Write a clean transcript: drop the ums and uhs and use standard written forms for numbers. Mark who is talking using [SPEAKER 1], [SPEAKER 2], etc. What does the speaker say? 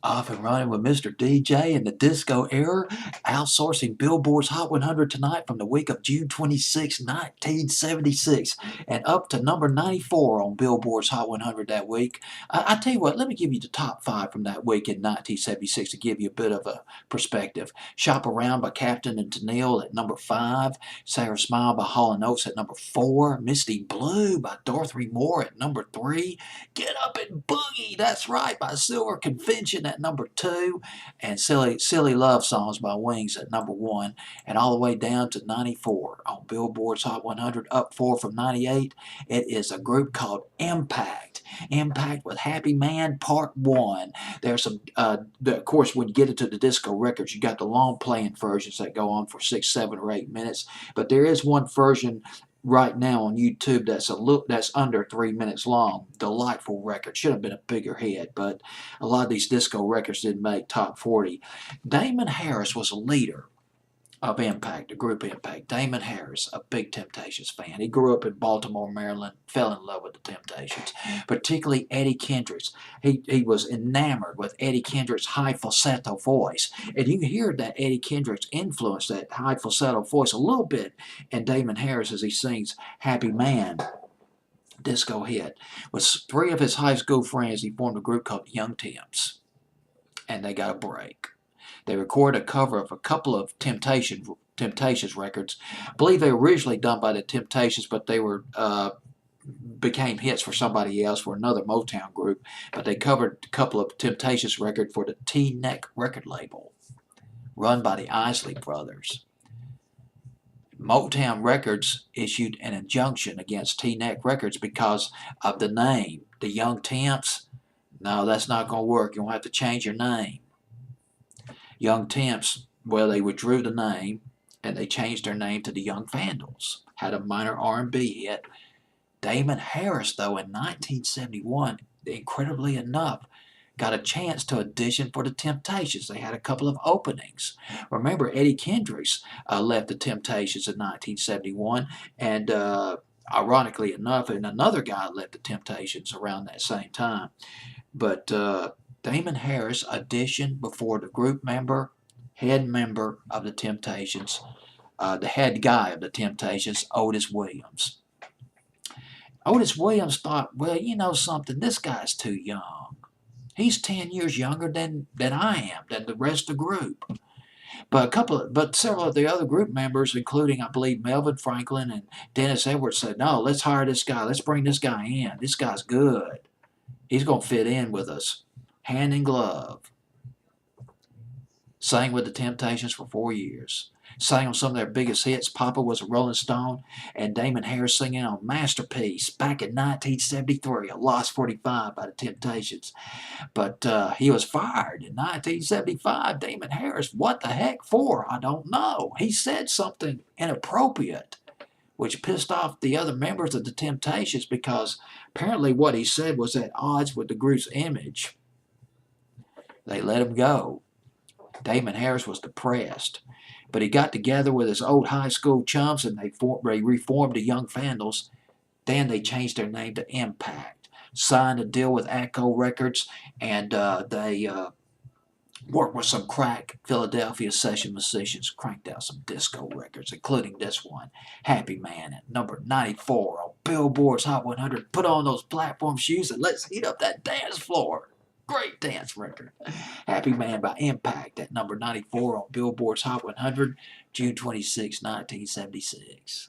[SPEAKER 1] Off and running with Mr. DJ in the disco era, outsourcing Billboard's Hot 100 tonight from the week of June 26, 1976, and up to number 94 on Billboard's Hot 100 that week. I tell you what, let me give you the top five from that week in 1976 to give you a bit of a perspective. Shop Around by Captain and Tennille at number 5, Sarah Smile by Hall & Oates at number 4, Misty Blue by Dorothy Moore at number 3, Get Up and Boogie, that's right, by Silver Convention at number 2, and Silly Love Songs by Wings at number 1, and all the way down to 94 on Billboard's Hot 100, up 4 from 98. It is a group called Impact. Impact with Happy Man Part 1. There's some, of course, when you get into the disco records, you got the long playing versions that go on for 6, 7, or 8 minutes, but there is one version right now on YouTube that's under 3 minutes long. Delightful record. Should have been a bigger hit, but a lot of these disco records didn't make top 40. Damon Harris was a leader of Impact, the group Impact. Damon Harris, a big Temptations fan. He grew up in Baltimore, Maryland, fell in love with the Temptations, particularly Eddie Kendricks. He was enamored with Eddie Kendricks' high falsetto voice. And you can hear that Eddie Kendricks influenced that high falsetto voice a little bit in Damon Harris as he sings Happy Man, disco hit. With 3 of his high school friends, he formed a group called Young Temps, and they got a break. They recorded a cover of a couple of Temptations records. I believe they were originally done by the Temptations, but they were became hits for somebody else, for another Motown group. But they covered a couple of Temptations records for the T-Neck record label, run by the Isley Brothers. Motown Records issued an injunction against T-Neck Records because of the name, the Young Temps. No, that's not going to work. You'll have to change your name. Young Temps, well, they withdrew the name, and they changed their name to the Young Vandals. Had a minor R&B hit. Damon Harris, though, in 1971, incredibly enough, got a chance to audition for the Temptations. They had a couple of openings. Remember, Eddie Kendricks left the Temptations in 1971, and ironically enough, and another guy left the Temptations around that same time. But Damon Harris auditioned before the group member, head member of the Temptations, the head guy of the Temptations, Otis Williams. Otis Williams thought, well, you know something, this guy's too young. He's 10 years younger than I am, than the rest of the group. But several of the other group members, including I believe Melvin Franklin and Dennis Edwards, said, no, let's hire this guy. Let's bring this guy in. This guy's good. He's going to fit in with us, hand in glove. Sang with the Temptations for 4 years. Sang on some of their biggest hits. Papa Was a Rolling Stone, and Damon Harris singing on Masterpiece back in 1973, a Lost 45 by the Temptations. But he was fired in 1975. Damon Harris, what the heck for? I don't know. He said something inappropriate, which pissed off the other members of the Temptations because apparently what he said was at odds with the group's image. They let him go. Damon Harris was depressed, but he got together with his old high school chums and they reformed the Young Vandals. Then they changed their name to Impact, signed a deal with Atco Records, and they worked with some crack Philadelphia session musicians, cranked out some disco records, including this one, Happy Man, at number 94 on Billboard's Hot 100. Put on those platform shoes and let's heat up that dance floor. Great dance record. Happy Man by Impact at number 94 on Billboard's Hot 100, June 26, 1976.